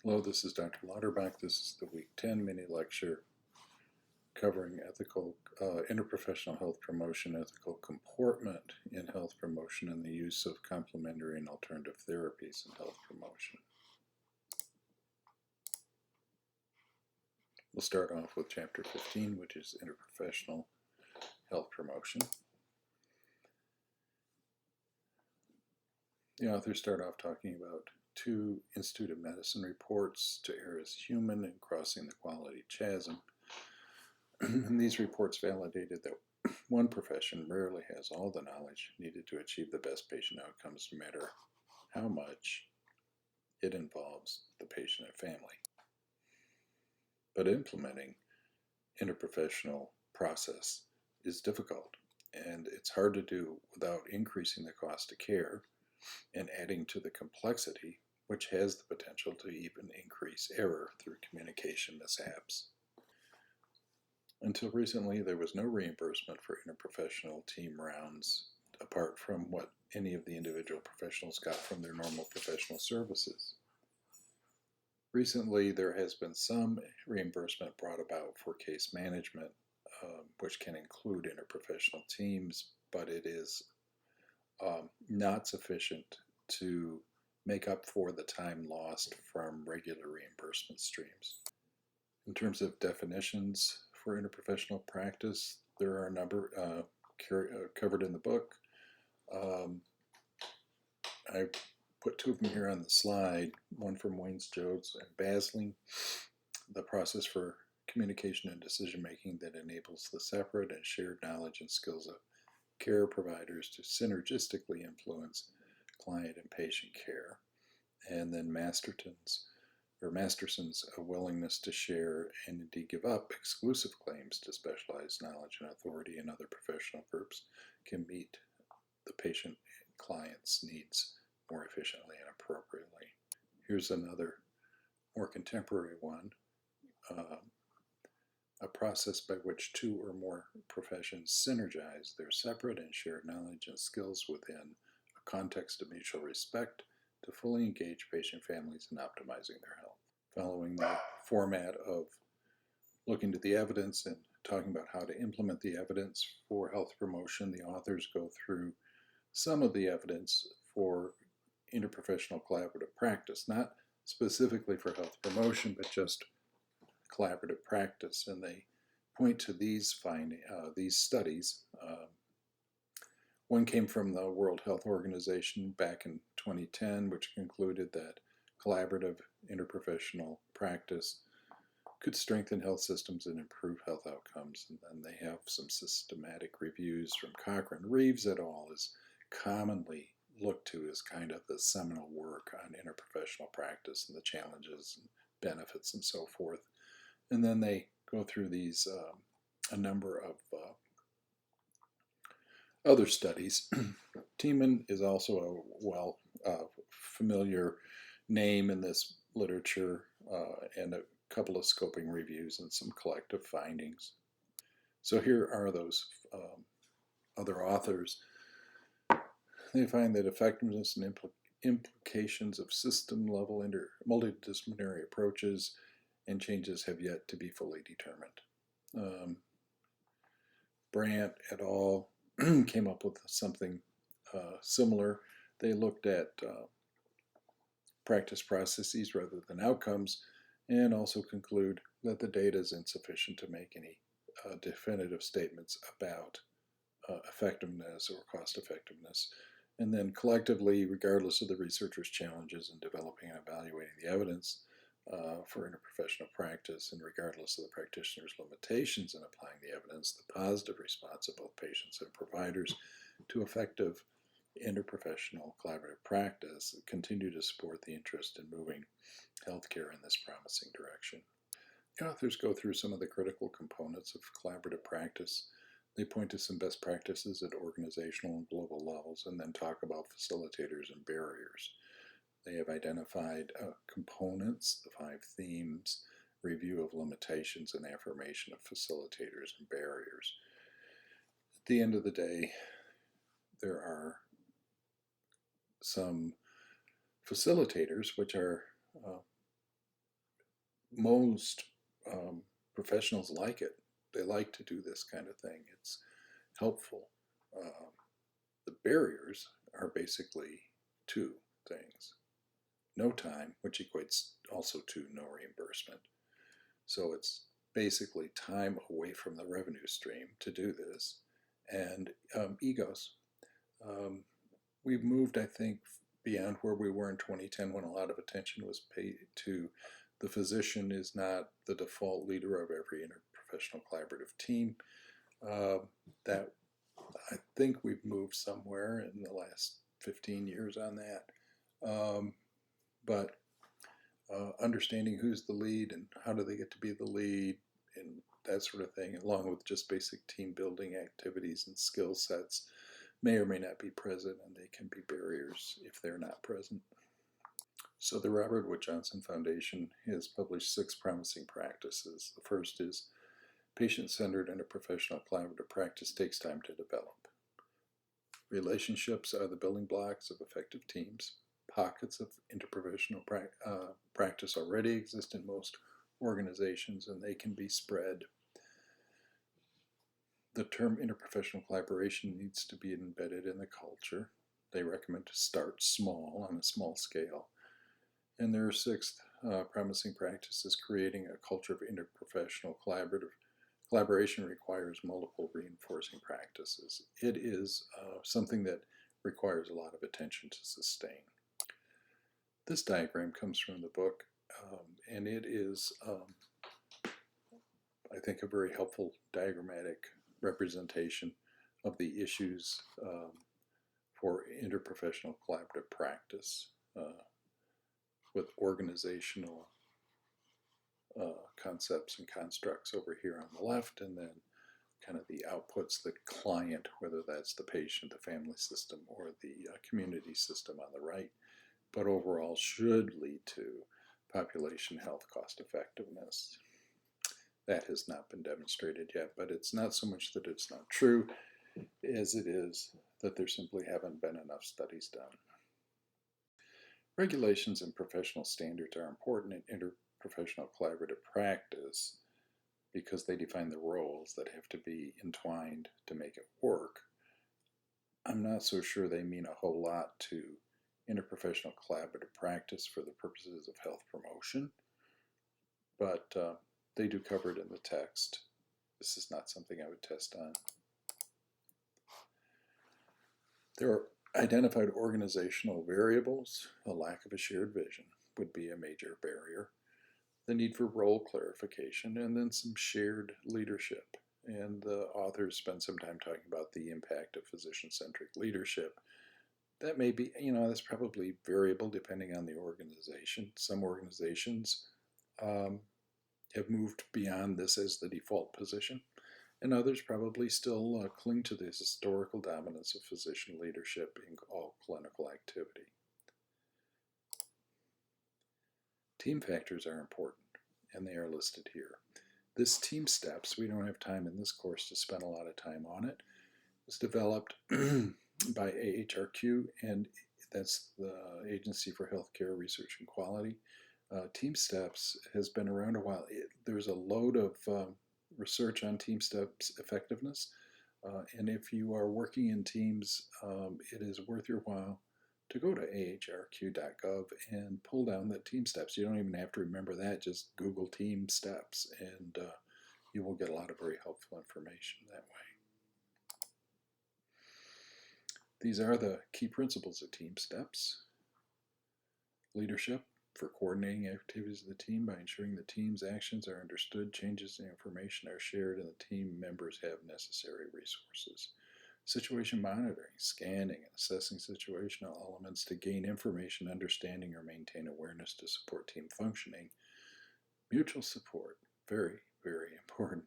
Hello, this is Dr. Lauterbach. This is the Week 10 mini lecture covering interprofessional health promotion, ethical comportment in health promotion, and the use of complementary and alternative therapies in health promotion. We'll start off with Chapter 15, which is interprofessional health promotion. The authors start off talking about 2 Institute of Medicine reports to err as human and crossing the quality chasm. And these reports validated that one profession rarely has all the knowledge needed to achieve the best patient outcomes, no matter how much it involves the patient and family. But implementing interprofessional process is difficult, and it's hard to do without increasing the cost of care and adding to the complexity, which has the potential to even increase error through communication mishaps. Until recently, there was no reimbursement for interprofessional team rounds apart from what any of the individual professionals got from their normal professional services. Recently, there has been some reimbursement brought about for case management, which can include interprofessional teams, but it is not sufficient to make up for the time lost from regular reimbursement streams. In terms of definitions for interprofessional practice, there are a number covered in the book. I put 2 of them here on the slide, one from Waynes, Jones, and Basling, the process for communication and decision-making that enables the separate and shared knowledge and skills of care providers to synergistically influence client and patient care. And then Masterson's a willingness to share and indeed give up exclusive claims to specialized knowledge and authority in other professional groups can meet the patient and client's needs more efficiently and appropriately. Here's another more contemporary one, a process by which 2 or more professions synergize their separate and shared knowledge and skills within a context of mutual respect to fully engage patient families in optimizing their health. Following the format of looking to the evidence and talking about how to implement the evidence for health promotion, the authors go through some of the evidence for interprofessional collaborative practice, not specifically for health promotion, but just collaborative practice, and they point to these studies. One came from the World Health Organization back in 2010, which concluded that collaborative interprofessional practice could strengthen health systems and improve health outcomes. And then they have some systematic reviews from Cochrane. Reeves et al. Is commonly looked to as kind of the seminal work on interprofessional practice and the challenges and benefits and so forth. And then they go through these a number of other studies. Tiemann is also a familiar name in this literature, and a couple of scoping reviews and some collective findings. So here are those other authors. They find that effectiveness and implications of system-level multidisciplinary approaches and changes have yet to be fully determined. Brandt et al. Came up with something similar. They looked at practice processes rather than outcomes, and also conclude that the data is insufficient to make any definitive statements about effectiveness or cost effectiveness. And then collectively, regardless of the researchers' challenges in developing and evaluating the evidence for interprofessional practice, and regardless of the practitioner's limitations in applying the evidence, the positive response of both patients and providers to effective interprofessional collaborative practice continue to support the interest in moving healthcare in this promising direction. The authors go through some of the critical components of collaborative practice. They point to some best practices at organizational and global levels, and then talk about facilitators and barriers. They have identified components, the 5 themes, review of limitations, and affirmation of facilitators and barriers. At the end of the day, there are some facilitators, which are most professionals like it. They like to do this kind of thing. It's helpful. Uh, the barriers are basically two things: no time, which equates also to no reimbursement. So it's basically time away from the revenue stream to do this, and egos. Um, we've moved, I think, beyond where we were in 2010 when a lot of attention was paid to the physician is not the default leader of every interprofessional collaborative team. Uh, that I think we've moved somewhere in the last 15 years on that. Um, but understanding who's the lead and how do they get to be the lead and that sort of thing, along with just basic team building activities and skill sets, may or may not be present, and they can be barriers if they're not present. So the Robert Wood Johnson Foundation has published 6 promising practices. The first is patient-centered interprofessional collaborative practice takes time to develop. Relationships are the building blocks of effective teams. Pockets of interprofessional practice already exist in most organizations, and they can be spread. The term interprofessional collaboration needs to be embedded in the culture. They recommend to start small, on a small scale. And their sixth promising practice is creating a culture of interprofessional collaboration requires multiple reinforcing practices. It is something that requires a lot of attention to sustain. This diagram comes from the book, and it is, I think, a very helpful diagrammatic representation of the issues for interprofessional collaborative practice with organizational concepts and constructs over here on the left, and then kind of the outputs, the client, whether that's the patient, the family system, or the community system on the right, but overall should lead to population health cost effectiveness. That has not been demonstrated yet, but it's not so much that it's not true as it is that there simply haven't been enough studies done. Regulations and professional standards are important in interprofessional collaborative practice because they define the roles that have to be entwined to make it work. I'm not so sure they mean a whole lot to interprofessional collaborative practice for the purposes of health promotion, but they do cover it in the text. This is not something I would test on. There are identified organizational variables. A lack of a shared vision would be a major barrier. The need for role clarification, and then some shared leadership. And the authors spend some time talking about the impact of physician-centric leadership. That may be, that's probably variable depending on the organization. Some organizations have moved beyond this as the default position, and others probably still cling to this historical dominance of physician leadership in all clinical activity. Team factors are important, and they are listed here. This team steps, we don't have time in this course to spend a lot of time on it, was developed by AHRQ, and that's the Agency for Healthcare Research and Quality. Team steps has been around a while. There's a load of research on team steps effectiveness, and if you are working in teams, it is worth your while to go to ahrq.gov and pull down the team steps. You don't even have to remember that, just Google team steps, and you will get a lot of very helpful information that way. These are the key principles of team steps. Leadership, for coordinating activities of the team by ensuring the team's actions are understood, changes in information are shared, and the team members have necessary resources. Situation monitoring, scanning, and assessing situational elements to gain information, understanding, or maintain awareness to support team functioning. Mutual support, very, very important.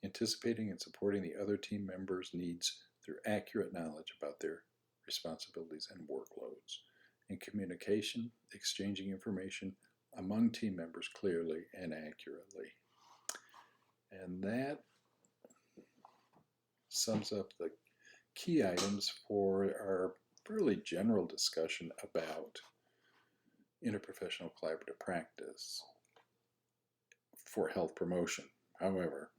Anticipating and supporting the other team members' needs through accurate knowledge about their responsibilities and workloads. And communication, exchanging information among team members clearly and accurately. And that sums up the key items for our fairly general discussion about interprofessional collaborative practice. for health promotion. However,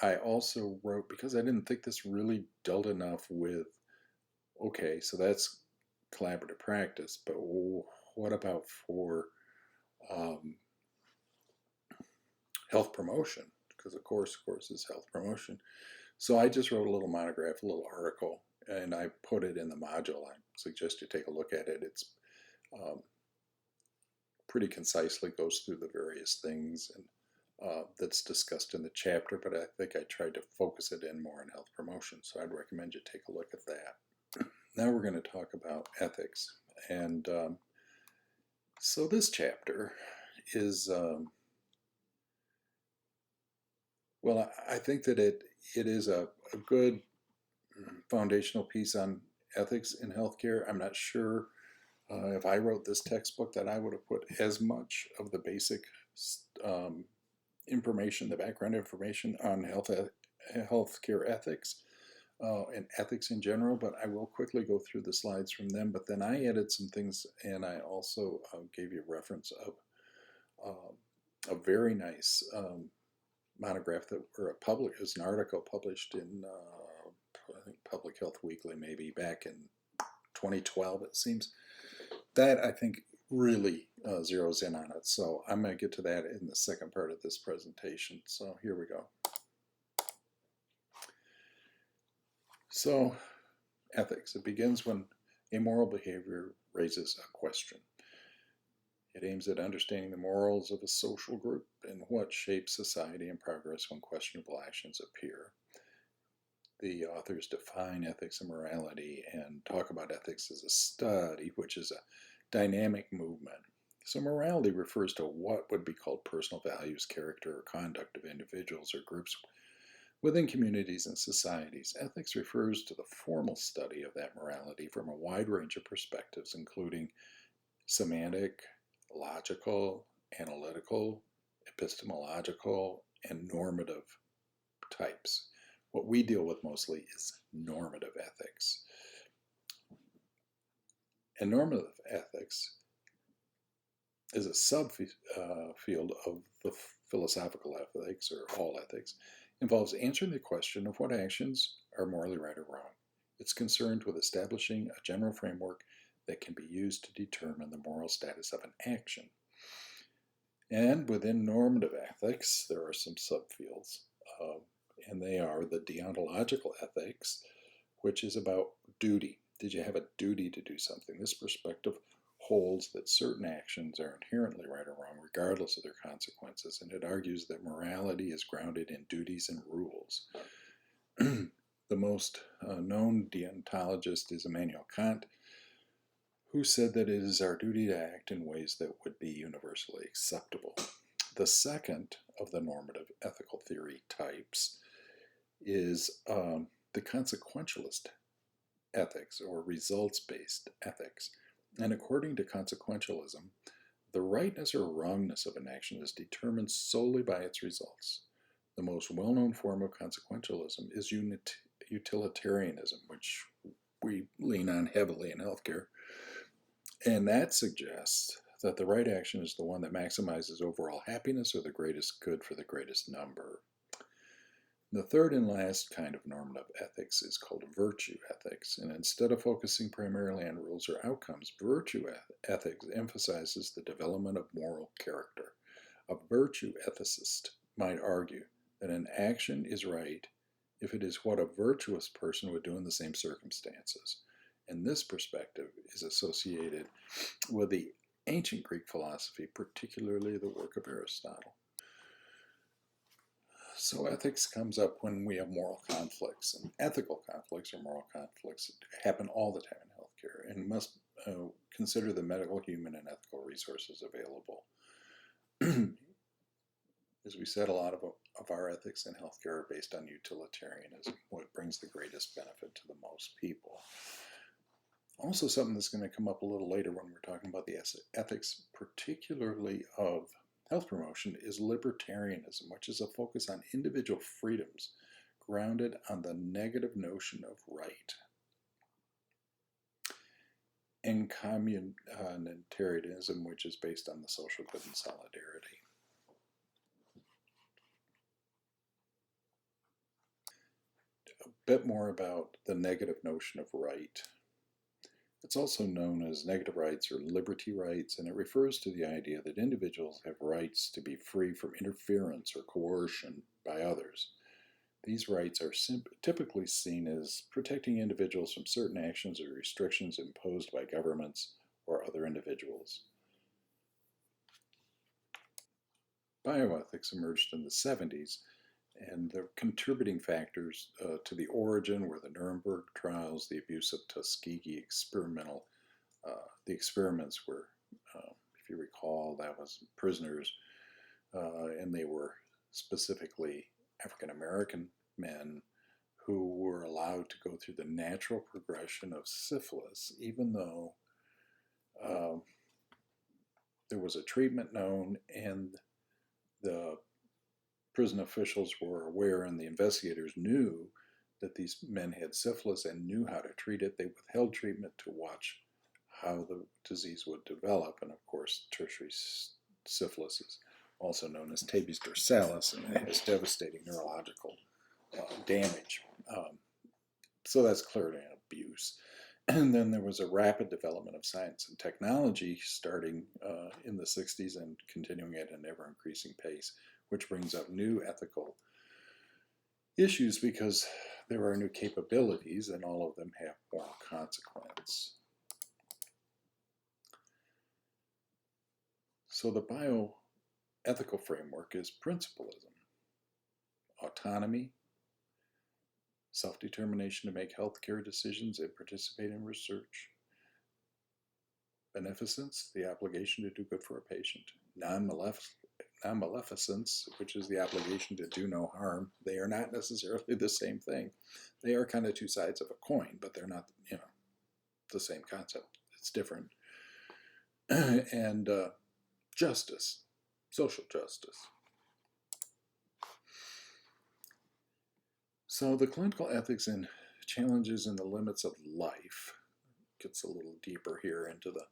I also wrote, because I didn't think this really dealt enough with, okay, so that's collaborative practice, but what about for health promotion? Because of course is health promotion. So I just wrote a little monograph, a little article, and I put it in the module. I suggest you take a look at it. It's pretty concisely goes through the various things and that's discussed in the chapter, but I think I tried to focus it in more on health promotion, so I'd recommend you take a look at that. Now we're going to talk about ethics, and so this chapter is, well, I think that it is a good foundational piece on ethics in healthcare. I'm not sure if I wrote this textbook that I would have put as much of the basic information, the background information on healthcare ethics and ethics in general, but I will quickly go through the slides from them. But then I added some things, and I also gave you a reference of a very nice monograph that is an article published in I think Public Health Weekly, maybe back in 2012, it seems. That I think really zeroes in on it. So I'm going to get to that in the second part of this presentation. So here we go. So ethics, it begins when amoral behavior raises a question. It aims at understanding the morals of a social group and what shapes society and progress when questionable actions appear. The authors define ethics and morality and talk about ethics as a study, which is a dynamic movement. So morality refers to what would be called personal values, character, or conduct of individuals or groups within communities and societies. Ethics refers to the formal study of that morality from a wide range of perspectives, including semantic, logical, analytical, epistemological, and normative types. What we deal with mostly is normative ethics. And normative ethics is a subfield of the philosophical ethics, or all ethics, involves answering the question of what actions are morally right or wrong. It's concerned with establishing a general framework that can be used to determine the moral status of an action. And within normative ethics, there are some subfields, and they are the deontological ethics, which is about duty. Did you have a duty to do something? This perspective holds that certain actions are inherently right or wrong, regardless of their consequences, and it argues that morality is grounded in duties and rules. The most known deontologist is Immanuel Kant, who said that it is our duty to act in ways that would be universally acceptable. The second of the normative ethical theory types is the consequentialist ethics, or results-based ethics. And according to consequentialism, the rightness or wrongness of an action is determined solely by its results. The most well-known form of consequentialism is utilitarianism, which we lean on heavily in healthcare. And that suggests that the right action is the one that maximizes overall happiness or the greatest good for the greatest number. The third and last kind of normative ethics is called virtue ethics, and instead of focusing primarily on rules or outcomes, virtue ethics emphasizes the development of moral character. A virtue ethicist might argue that an action is right if it is what a virtuous person would do in the same circumstances. And this perspective is associated with the ancient Greek philosophy, particularly the work of Aristotle. So ethics comes up when we have moral conflicts, and ethical conflicts or moral conflicts happen all the time in healthcare, and must consider the medical, human, and ethical resources available. As we said, a lot of our ethics in healthcare are based on utilitarianism, what brings the greatest benefit to the most people. Also, something that's going to come up a little later when we're talking about the ethics, particularly of health promotion, is libertarianism, which is a focus on individual freedoms grounded on the negative notion of right. And communitarianism, which is based on the social good and solidarity. bit more about the negative notion of right. It's also known as negative rights or liberty rights, and it refers to the idea that individuals have rights to be free from interference or coercion by others. These rights are typically seen as protecting individuals from certain actions or restrictions imposed by governments or other individuals. Bioethics emerged in the 70s, and the contributing factors to the origin were the Nuremberg trials, the abuse of Tuskegee the experiments were, if you recall, that was prisoners, and they were specifically African American men who were allowed to go through the natural progression of syphilis, even though there was a treatment known and the prison officials were aware and the investigators knew that these men had syphilis and knew how to treat it. They withheld treatment to watch how the disease would develop. And of course, tertiary syphilis is also known as tabes dorsalis, and it has devastating neurological damage. So that's clearly an abuse. And then there was a rapid development of science and technology starting in the 60s and continuing at an ever increasing pace, which brings up new ethical issues because there are new capabilities and all of them have moral consequence. So the bioethical framework is principalism, autonomy, self-determination to make healthcare decisions and participate in research, beneficence, the obligation to do good for a patient, non-maleficence, which is the obligation to do no harm. They are not necessarily the same thing. They are kind of two sides of a coin, but they're not, the same concept. It's different. And justice, social justice. So the clinical ethics and challenges in the limits of life gets a little deeper here into the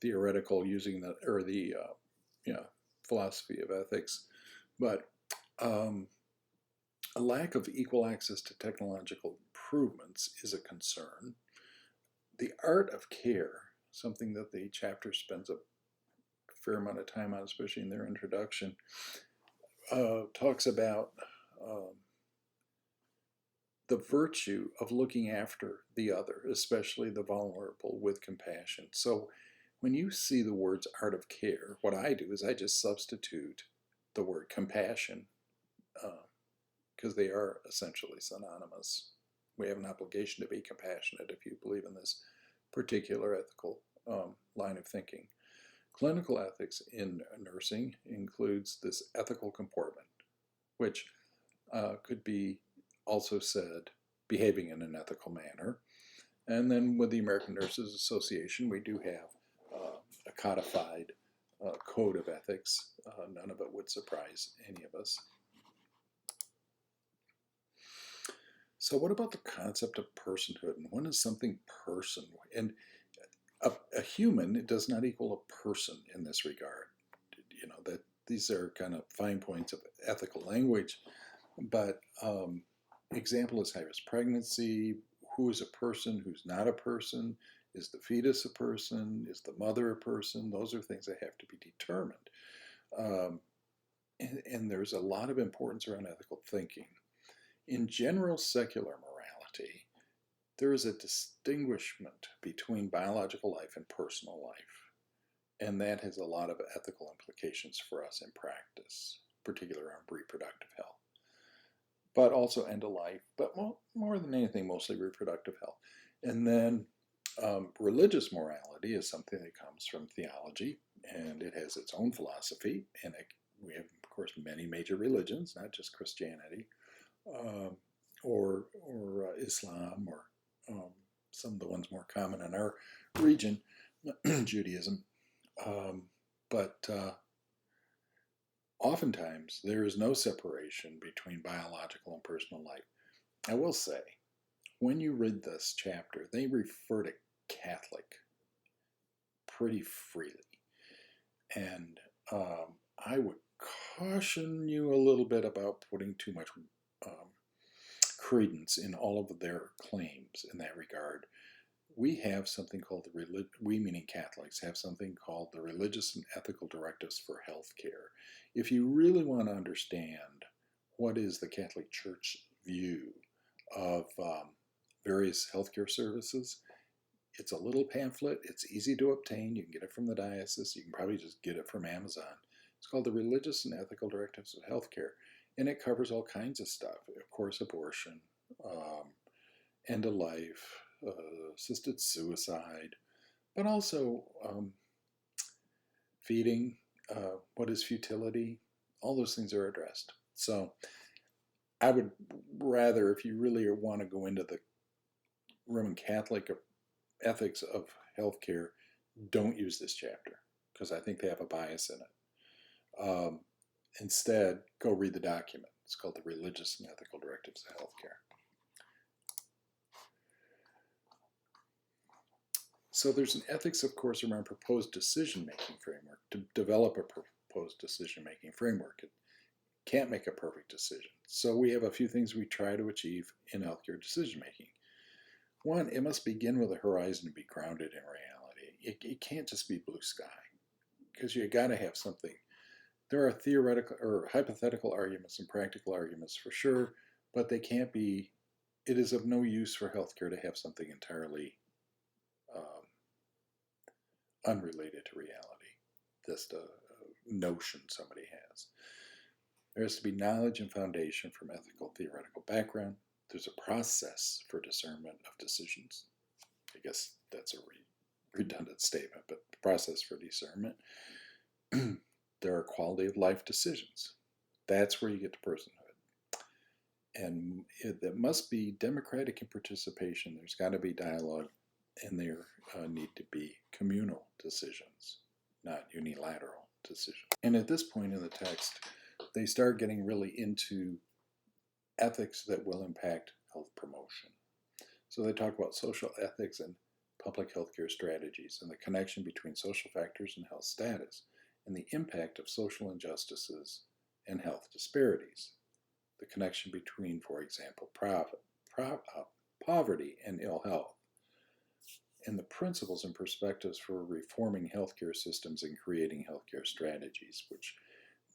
theoretical using the philosophy of ethics, but a lack of equal access to technological improvements is a concern. The art of care, something that the chapter spends a fair amount of time on, especially in their introduction, talks about the virtue of looking after the other, especially the vulnerable, with compassion. So when you see the words art of care, what I do is I just substitute the word compassion because they are essentially synonymous. We have an obligation to be compassionate if you believe in this particular ethical line of thinking. Clinical ethics in nursing includes this ethical comportment, which could be also said behaving in an ethical manner. And then with the American Nurses Association, we do have a codified code of ethics. None of it would surprise any of us. So what about the concept of personhood? And when is something person? And a human, it does not equal a person in this regard. That these are kind of fine points of ethical language, but example is high-risk pregnancy. Who is a person? Who's not a person? Is the fetus a person? Is the mother a person? Those are things that have to be determined. And there's a lot of importance around ethical thinking. In general secular morality, there is a distinguishment between biological life and personal life. And that has a lot of ethical implications for us in practice, particularly around reproductive health. But also end of life, but more than anything, mostly reproductive health. And then religious morality is something that comes from theology, and it has its own philosophy. And we have, of course, many major religions, not just Christianity or Islam or some of the ones more common in our region, Judaism. But oftentimes, there is no separation between biological and personal life. I will say, when you read this chapter, they refer to Catholic pretty freely. And I would caution you a little bit about putting too much credence in all of their claims in that regard. We have something called we meaning Catholics have something called the Religious and Ethical Directives for Healthcare. If you really want to understand what is the Catholic Church view of various healthcare services, it's a little pamphlet. It's easy to obtain. You can get it from the diocese. You can probably just get it from Amazon. It's called the Religious and Ethical Directives of Healthcare, and it covers all kinds of stuff. Of course, abortion, end of life, assisted suicide, but also feeding, what is futility, all those things are addressed. So I would rather, if you really want to go into the Roman Catholic ethics of healthcare, don't use this chapter, because I think they have a bias in it. Instead, go read the document. It's called the Religious and Ethical Directives of Healthcare. So there's an ethics, of course, around proposed decision-making framework. To develop a proposed decision-making framework, it can't make a perfect decision. So we have a few things we try to achieve in healthcare decision-making. One, it must begin with a horizon to be grounded in reality. It can't just be blue sky, because you got to have something. There are theoretical or hypothetical arguments and practical arguments for sure, but they can't be. It is of no use for healthcare to have something entirely unrelated to reality, just a notion somebody has. There has to be knowledge and foundation from ethical theoretical background. There's a process for discernment of decisions. I guess that's a redundant statement, but process for discernment. There are quality of life decisions. That's where you get to personhood. And it must be democratic in participation. There's got to be dialogue, and there need to be communal decisions, not unilateral decisions. And at this point in the text, they start getting really into ethics that will impact health promotion. So they talk about social ethics and public healthcare strategies and the connection between social factors and health status and the impact of social injustices and health disparities. The connection between, for example, poverty and ill health, and the principles and perspectives for reforming healthcare systems and creating healthcare strategies, which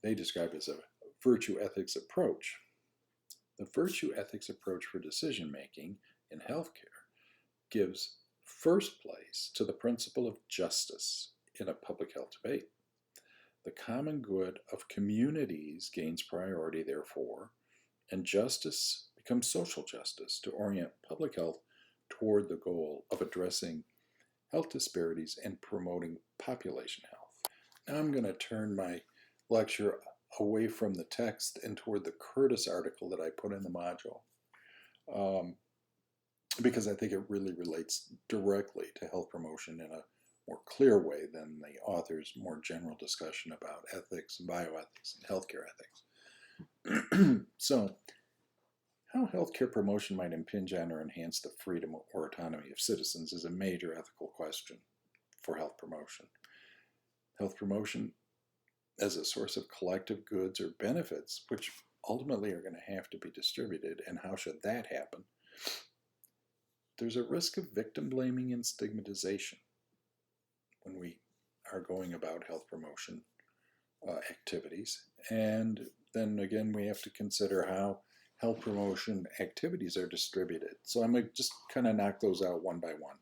they describe as a virtue ethics approach. The virtue ethics approach for decision-making in healthcare gives first place to the principle of justice in a public health debate. The common good of communities gains priority, therefore, and justice becomes social justice to orient public health toward the goal of addressing health disparities and promoting population health. Now I'm going to turn my lecture away from the text and toward the Curtis article that I put in the module, because I think it really relates directly to health promotion in a more clear way than the author's more general discussion about ethics and bioethics and healthcare ethics. So, how healthcare promotion might impinge on or enhance the freedom or autonomy of citizens is a major ethical question for health promotion. Health promotion as a source of collective goods or benefits, which ultimately are going to have to be distributed, and how should that happen? There's a risk of victim blaming and stigmatization when we are going about health promotion activities. And then again, we have to consider how health promotion activities are distributed. So I'm going to just kind of knock those out one by one.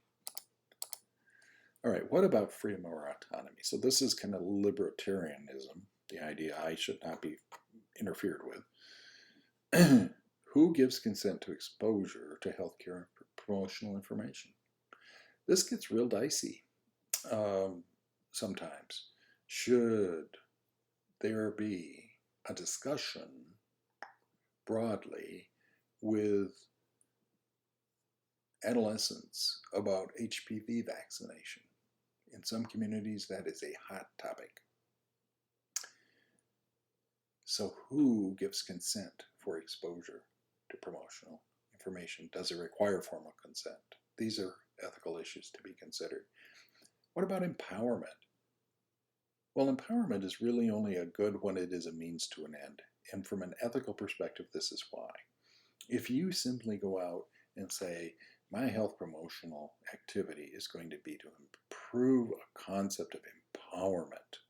All right, what about freedom or autonomy? So this is kind of libertarianism, the idea I should not be interfered with. Who gives consent to exposure to healthcare promotional information? This gets real dicey sometimes. Should there be a discussion broadly with adolescents about HPV vaccination? In some communities, that is a hot topic. So who gives consent for exposure to promotional information? Does it require formal consent? These are ethical issues to be considered. What about empowerment? Well, empowerment is really only a good when it is a means to an end. And from an ethical perspective, this is why. If you simply go out and say, my health promotional activity is going to be to improve a concept of empowerment,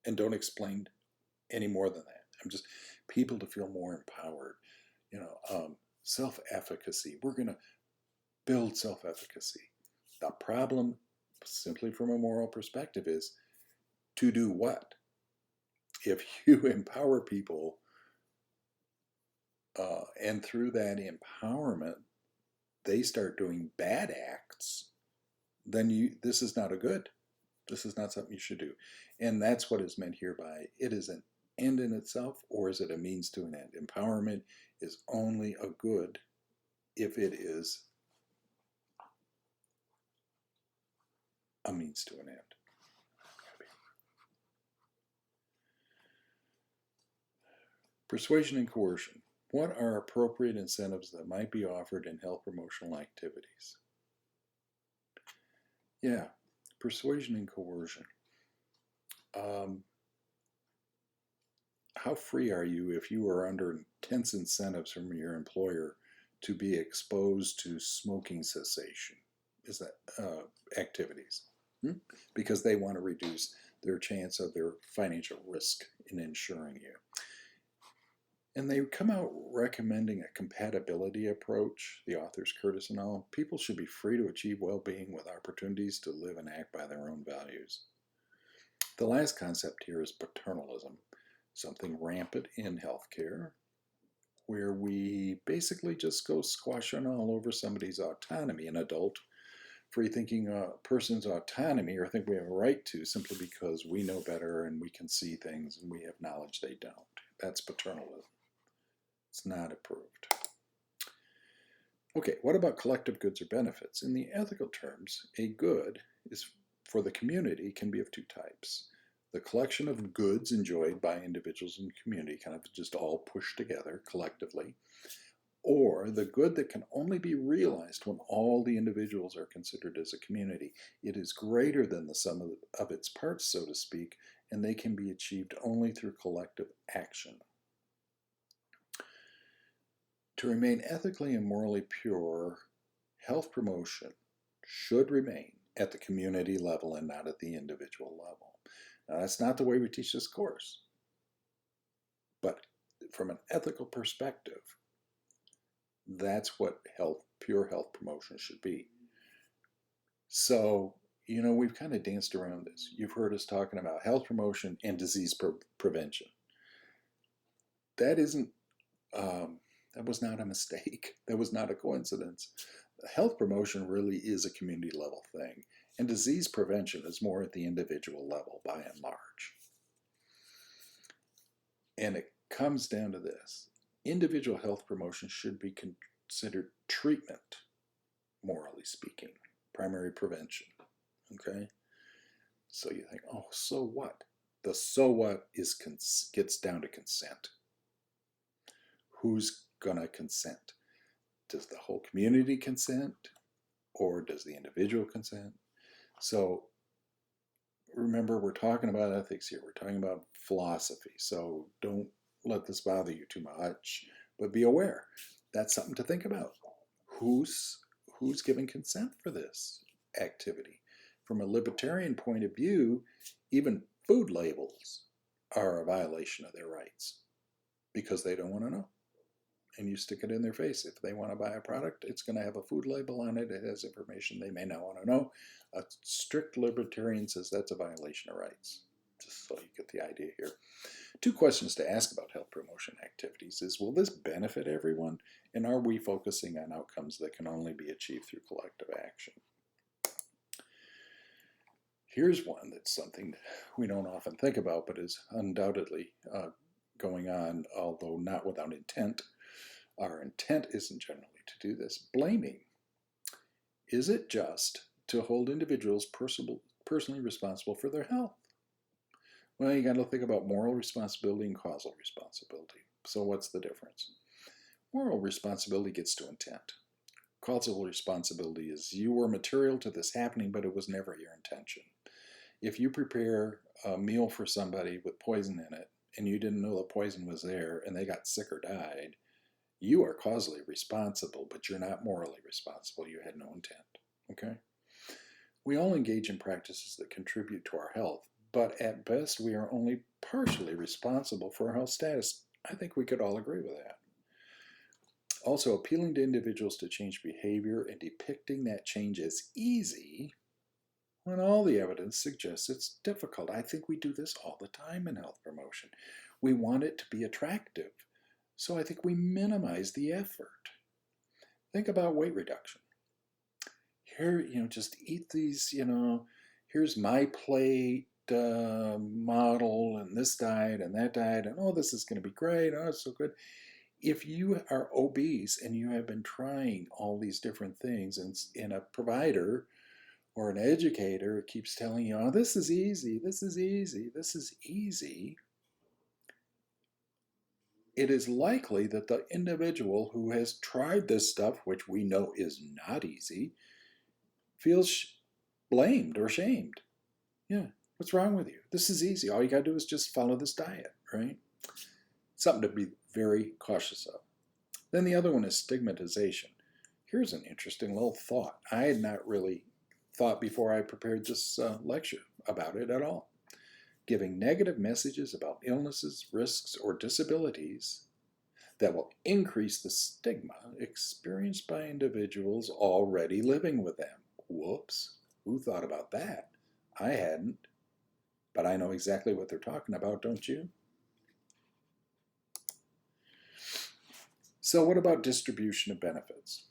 and don't explain any more than that. I'm just people to feel more empowered. Self-efficacy. We're going to build self-efficacy. The problem, simply from a moral perspective, is to do what? If you empower people, and through that empowerment, they start doing bad acts, then this is not a good. This is not something you should do. And that's what is meant here by it is an end in itself, or is it a means to an end? Empowerment is only a good if it is a means to an end. Persuasion and coercion. What are appropriate incentives that might be offered in health promotional activities? Yeah, persuasion and coercion. How free are you if you are under intense incentives from your employer to be exposed to smoking cessation? Is that activities? Because they want to reduce their chance of their financial risk in insuring you. And they come out recommending a compatibility approach, the authors Curtis and all. People should be free to achieve well-being with opportunities to live and act by their own values. The last concept here is paternalism, something rampant in healthcare, where we basically just go squashing all over somebody's autonomy, an adult, free-thinking person's autonomy, or think we have a right to, simply because we know better and we can see things and we have knowledge they don't. That's paternalism. It's not approved. Okay, what about collective goods or benefits? In the ethical terms, a good is for the community can be of two types. The collection of goods enjoyed by individuals in the community, kind of just all pushed together collectively, or the good that can only be realized when all the individuals are considered as a community. It is greater than the sum of its parts, so to speak, and they can be achieved only through collective action. To remain ethically and morally pure, health promotion should remain at the community level and not at the individual level. Now, that's not the way we teach this course. But from an ethical perspective, that's what pure health promotion should be. So, we've kind of danced around this. You've heard us talking about health promotion and disease prevention. That isn't, that was not a mistake. That was not a coincidence. Health promotion really is a community level thing, and disease prevention is more at the individual level by and large. And it comes down to this. Individual health promotion should be considered treatment, morally speaking, primary prevention. Okay? So you think, oh, so what? The so what gets down to consent. Who's going to consent? Does the whole community consent, or does the individual consent? So remember, we're talking about ethics here. We're talking about philosophy. So don't let this bother you too much, but be aware. That's something to think about. Who's giving consent for this activity? From a libertarian point of view, even food labels are a violation of their rights because they don't want to know. And you stick it in their face. If they want to buy a product, it's going to have a food label on it. It has information they may not want to know. A strict libertarian says that's a violation of rights. Just so you get the idea here. Two questions to ask about health promotion activities is, will this benefit everyone? And are we focusing on outcomes that can only be achieved through collective action? Here's one that's something we don't often think about, but is undoubtedly going on, although not without intent. Our intent isn't generally to do this. Blaming. Is it just to hold individuals personally responsible for their health? Well, you got to think about moral responsibility and causal responsibility. So what's the difference? Moral responsibility gets to intent. Causal responsibility is you were material to this happening, but it was never your intention. If you prepare a meal for somebody with poison in it, and you didn't know the poison was there, and they got sick or died, You are causally responsible, but you're not morally responsible. You had no intent. Okay? We all engage in practices that contribute to our health, but at best we are only partially responsible for our health status. I think we could all agree with that. Also, appealing to individuals to change behavior and depicting that change as easy when all the evidence suggests it's difficult. I think we do this all the time in health promotion. We want it to be attractive, so I think we minimize the effort. Think about weight reduction. Here, just eat these, here's my plate model and this diet and that diet, and oh, this is going to be great. Oh, it's so good. If you are obese and you have been trying all these different things, and a provider or an educator keeps telling you, oh, this is easy, this is easy, this is easy, it is likely that the individual who has tried this stuff, which we know is not easy, feels blamed or shamed. Yeah, what's wrong with you? This is easy. All you got to do is just follow this diet, right? Something to be very cautious of. Then the other one is stigmatization. Here's an interesting little thought. I had not really thought before I prepared this lecture about it at all. Giving negative messages about illnesses, risks, or disabilities that will increase the stigma experienced by individuals already living with them. Whoops, who thought about that? I hadn't, but I know exactly what they're talking about, don't you? So what about distribution of benefits?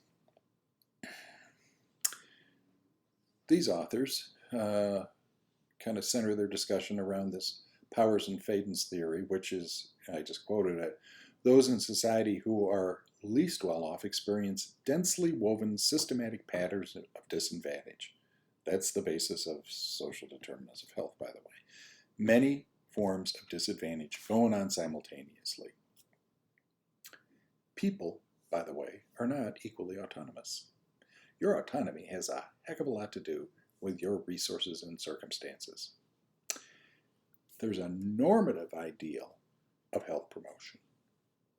These authors kind of center their discussion around this Powers and Fadens theory, which is, I just quoted it, those in society who are least well off experience densely woven systematic patterns of disadvantage. That's the basis of social determinants of health, by the way. Many forms of disadvantage going on simultaneously. People, by the way, are not equally autonomous. Your autonomy has a heck of a lot to do with your resources and circumstances. There's a normative ideal of health promotion.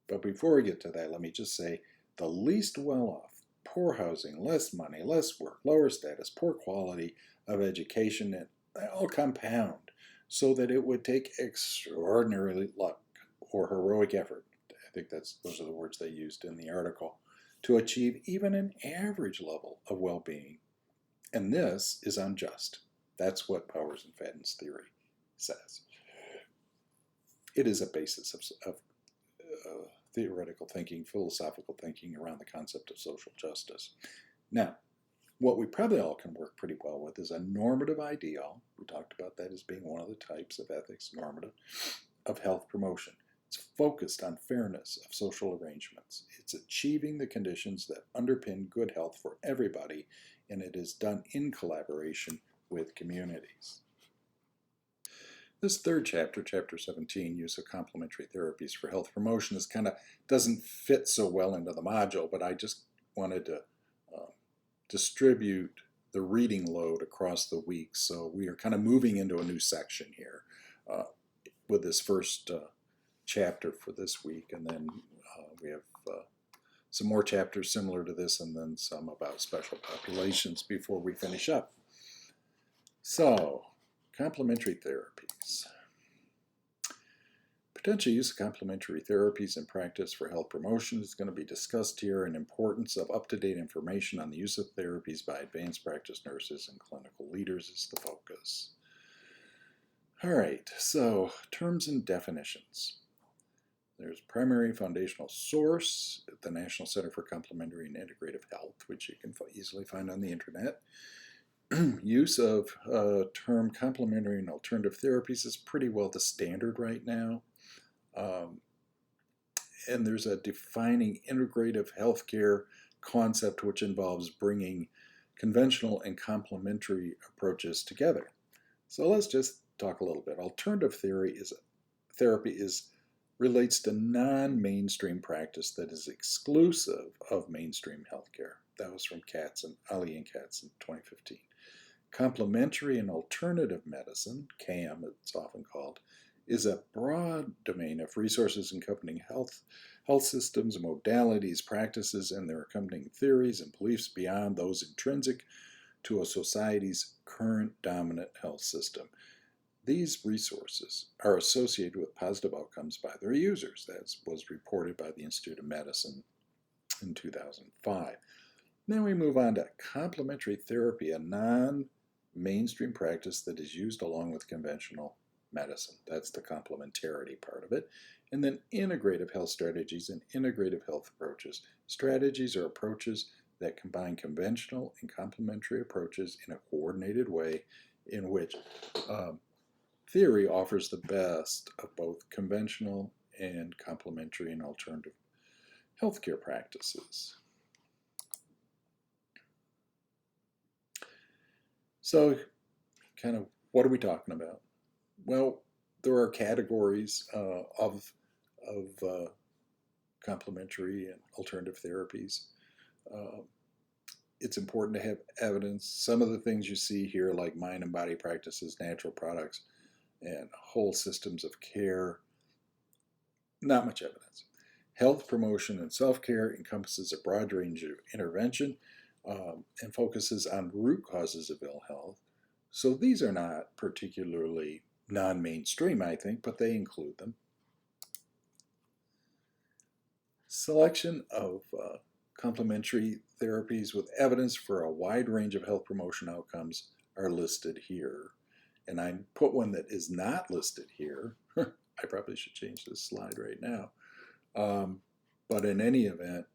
But before we get to that, let me just say the least well-off, poor housing, less money, less work, lower status, poor quality of education, and they all compound so that it would take extraordinary luck or heroic effort, I think those are the words they used in the article, to achieve even an average level of well-being. And this is unjust. That's what Powers and Fadens theory says. It is a basis of theoretical thinking, philosophical thinking around the concept of social justice. Now, what we probably all can work pretty well with is a normative ideal. We talked about that as being one of the types of ethics, normative, of health promotion. It's focused on fairness of social arrangements. It's achieving the conditions that underpin good health for everybody, and it is done in collaboration with communities. This third chapter, chapter 17, use of complementary therapies for health promotion, is kind of doesn't fit so well into the module, but I just wanted to distribute the reading load across the week. So we are kind of moving into a new section here with this first chapter for this week, and then we have some more chapters similar to this, and then some about special populations before we finish up. So, complementary therapies. Potential use of complementary therapies in practice for health promotion is going to be discussed here, and importance of up-to-date information on the use of therapies by advanced practice nurses and clinical leaders is the focus. All right, so terms and definitions. There's primary foundational source at the National Center for Complementary and Integrative Health, which you can easily find on the internet. Use of term complementary and alternative therapies is pretty well the standard right now. And there's a defining integrative healthcare concept which involves bringing conventional and complementary approaches together. So let's just talk a little bit. Alternative therapy relates to non-mainstream practice that is exclusive of mainstream healthcare. That was from Ali and Katz in 2015. Complementary and alternative medicine, CAM it's often called, is a broad domain of resources encompassing health systems, modalities, practices, and their accompanying theories and beliefs beyond those intrinsic to a society's current dominant health system. These resources are associated with positive outcomes by their users. That was reported by the Institute of Medicine in 2005. Then we move on to complementary therapy, a non-mainstream practice that is used along with conventional medicine. That's the complementarity part of it. And then integrative health strategies and integrative health approaches. Strategies are approaches that combine conventional and complementary approaches in a coordinated way in which theory offers the best of both conventional and complementary and alternative healthcare practices. So, kind of, what are we talking about? Well, there are categories of complementary and alternative therapies. It's important to have evidence. Some of the things you see here, like mind and body practices, natural products, and whole systems of care, not much evidence. Health promotion and self-care encompasses a broad range of intervention and focuses on root causes of ill health. So these are not particularly non-mainstream, I think, but they include them. Selection of complementary therapies with evidence for a wide range of health promotion outcomes are listed here. And I put one that is not listed here. I probably should change this slide right now. But in any event,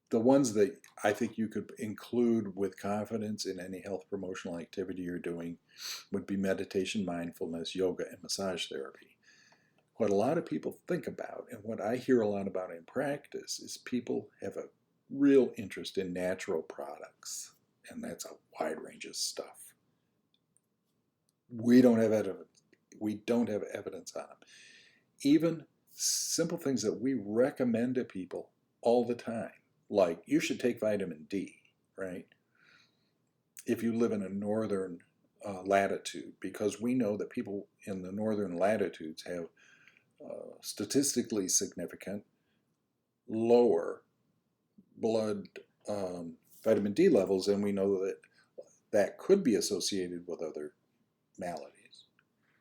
the ones that I think you could include with confidence in any health promotional activity you're doing would be meditation, mindfulness, yoga, and massage therapy. What a lot of people think about, and what I hear a lot about in practice, is people have a real interest in natural products, and that's a wide range of stuff. We don't have evidence on them. Even simple things that we recommend to people all the time, like you should take vitamin D, right? If you live in a northern latitude, because we know that people in the northern latitudes have statistically significant lower blood vitamin D levels, and we know that that could be associated with other maladies.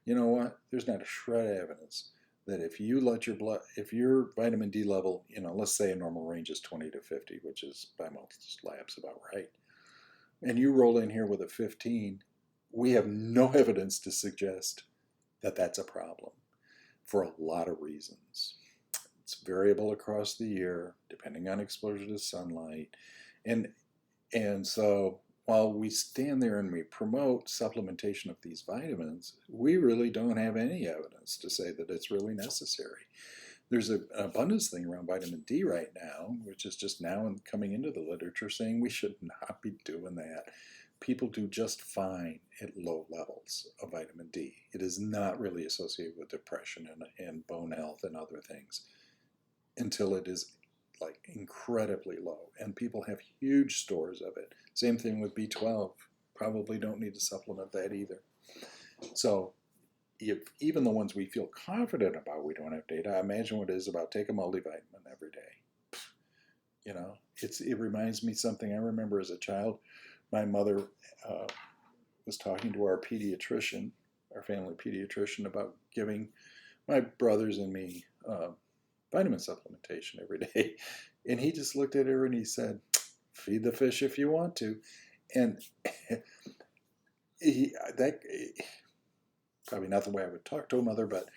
You know what? There's not a shred of evidence that if you let your vitamin D level, let's say a normal range is 20 to 50, which is by most labs about right, and you roll in here with a 15, we have no evidence to suggest that that's a problem for a lot of reasons. It's variable across the year, depending on exposure to sunlight. And so while we stand there and we promote supplementation of these vitamins, we really don't have any evidence to say that it's really necessary. There's an abundance thing around vitamin D right now, which is just now coming into the literature saying we should not be doing that. People do just fine at low levels of vitamin D. It is not really associated with depression and bone health and other things until it is like incredibly low, and people have huge stores of it. Same thing with B12. Probably don't need to supplement that either. So if even the ones we feel confident about, we don't have data, imagine what it is about take a multivitamin every day. It reminds me something I remember as a child. My mother was talking to our pediatrician, our family pediatrician, about giving my brothers and me vitamin supplementation every day. And he just looked at her and he said, feed the fish if you want to. And probably not the way I would talk to a mother, but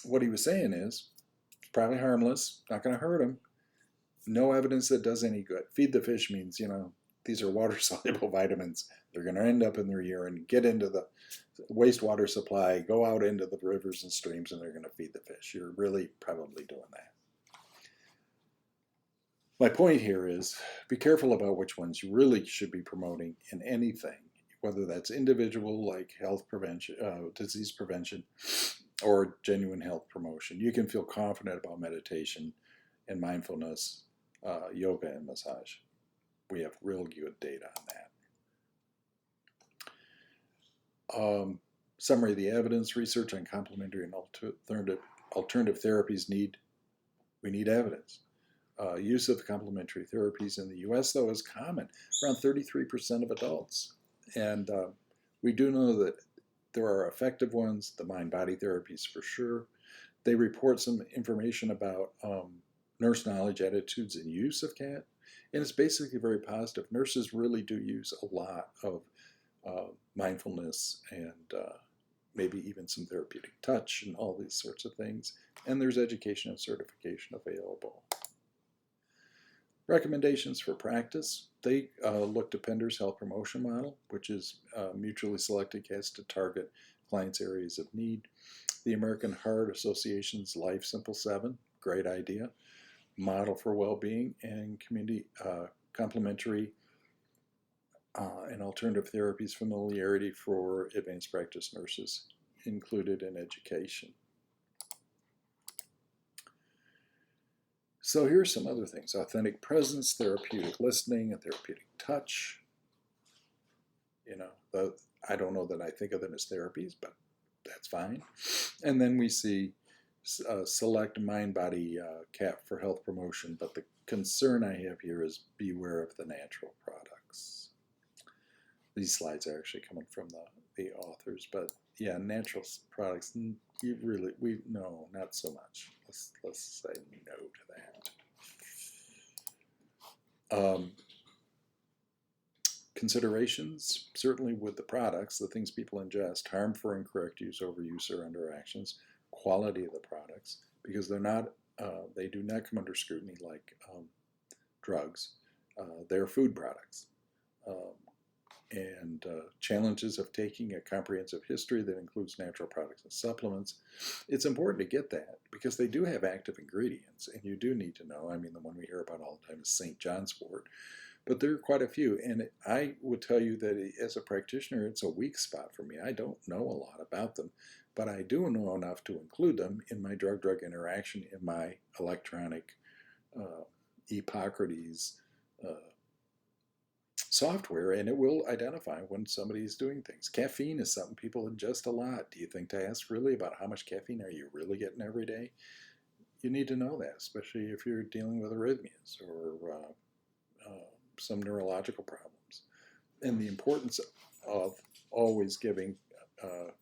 what he was saying is, it's probably harmless, not going to hurt him. No evidence that does any good. Feed the fish means, these are water-soluble vitamins. They're going to end up in their urine, get into the wastewater supply, go out into the rivers and streams, and they're going to feed the fish. You're really probably doing that. My point here is be careful about which ones you really should be promoting in anything, whether that's individual, like health prevention, disease prevention, or genuine health promotion. You can feel confident about meditation and mindfulness, yoga, and massage. We have real good data on that. Summary of the evidence. Research on complementary and alternative therapies we need evidence. Use of complementary therapies in the U.S., though, is common, around 33% of adults. And we do know that there are effective ones, the mind-body therapies for sure. They report some information about nurse knowledge, attitudes, and use of CAT, and it's basically very positive. Nurses really do use a lot of mindfulness and maybe even some therapeutic touch and all these sorts of things. And there's education and certification available. Recommendations for practice. They looked at Pender's health promotion model, which is mutually selected CATs to target clients' areas of need. The American Heart Association's Life Simple 7, great idea. Model for well-being and community complementary and alternative therapies familiarity for advanced practice nurses included in education. So here's some other things. Authentic presence, therapeutic listening, and therapeutic touch. I don't know that I think of them as therapies, but that's fine. And then we see select mind-body CAT for health promotion, but the concern I have here is beware of the natural products. These slides are actually coming from the authors, but yeah, natural products, no, not so much. Let's say no to that. Considerations, certainly with the products, the things people ingest, harm for incorrect use, overuse, or interactions, quality of the products, because they do not come under scrutiny like drugs. They're food products. And challenges of taking a comprehensive history that includes natural products and supplements. It's important to get that because they do have active ingredients, and you do need to know. I mean, the one we hear about all the time is St. John's wort, but there are quite a few, and I would tell you that as a practitioner, it's a weak spot for me. I don't know a lot about them, but I do know enough to include them in my drug-drug interaction, in my electronic Hippocrates software, and it will identify when somebody is doing things. Caffeine is something people ingest a lot. Do you think to ask really about how much caffeine are you really getting every day? You need to know that, especially if you're dealing with arrhythmias or some neurological problems. And the importance of always giving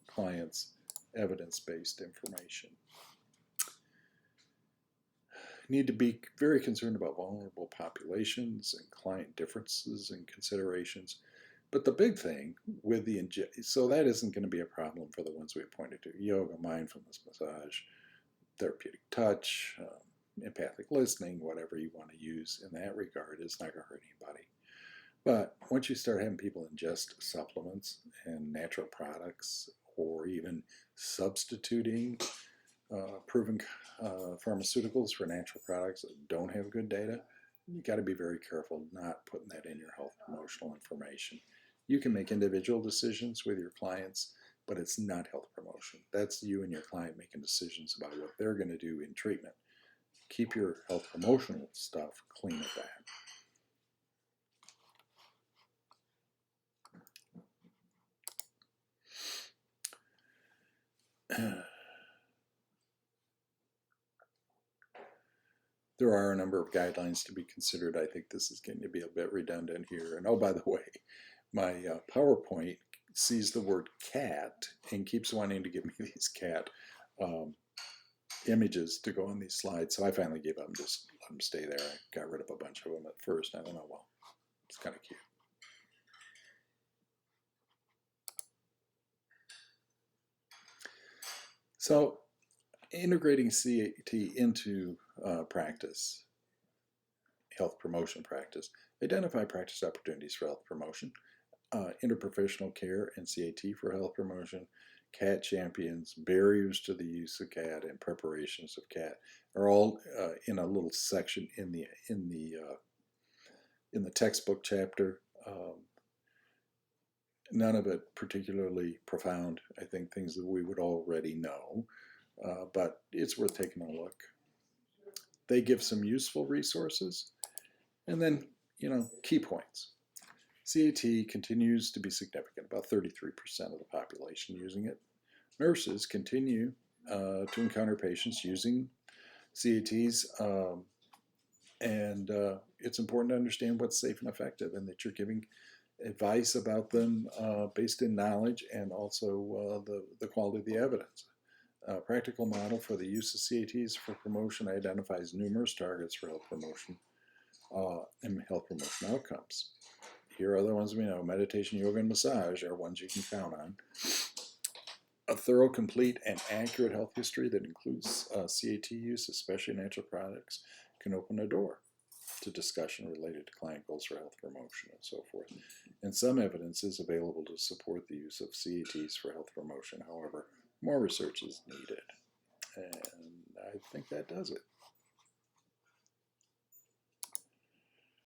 clients evidence-based information. Need to be very concerned about vulnerable populations and client differences and considerations. But the big thing with so that isn't going to be a problem for the ones we pointed to: yoga, mindfulness, massage, therapeutic touch, empathic listening, whatever you want to use in that regard is not going to hurt anybody. But once you start having people ingest supplements and natural products, or even substituting proven pharmaceuticals for natural products that don't have good data, you got to be very careful not putting that in your health promotional information. You can make individual decisions with your clients, but it's not health promotion. That's you and your client making decisions about what they're going to do in treatment. Keep your health promotional stuff clean of that. There are a number of guidelines to be considered. I think this is going to be a bit redundant here. And oh, by the way, my PowerPoint sees the word cat and keeps wanting to give me these cat images to go on these slides. So I finally gave up and just let them stay there. I got rid of a bunch of them at first. I don't know, well, it's kind of cute. So integrating CAT into practice, health promotion practice, identify practice opportunities for health promotion, interprofessional care and CAT for health promotion, CAT champions, barriers to the use of CAT, and preparations of CAT are all in a little section in the textbook chapter. None of it particularly profound. I think things that we would already know, but it's worth taking a look. They give some useful resources, and then, key points. CAT continues to be significant, about 33% of the population using it. Nurses continue to encounter patients using CATs, and it's important to understand what's safe and effective, and that you're giving advice about them based in knowledge and also the quality of the evidence. A practical model for the use of CATs for promotion identifies numerous targets for health promotion and health promotion outcomes. Here are the ones we know. Meditation, yoga, and massage are ones you can count on. A thorough, complete, and accurate health history that includes CAT use, especially natural products, can open a door to discussion related to client goals for health promotion and so forth. And some evidence is available to support the use of CATs for health promotion. However, more research is needed. And I think that does it.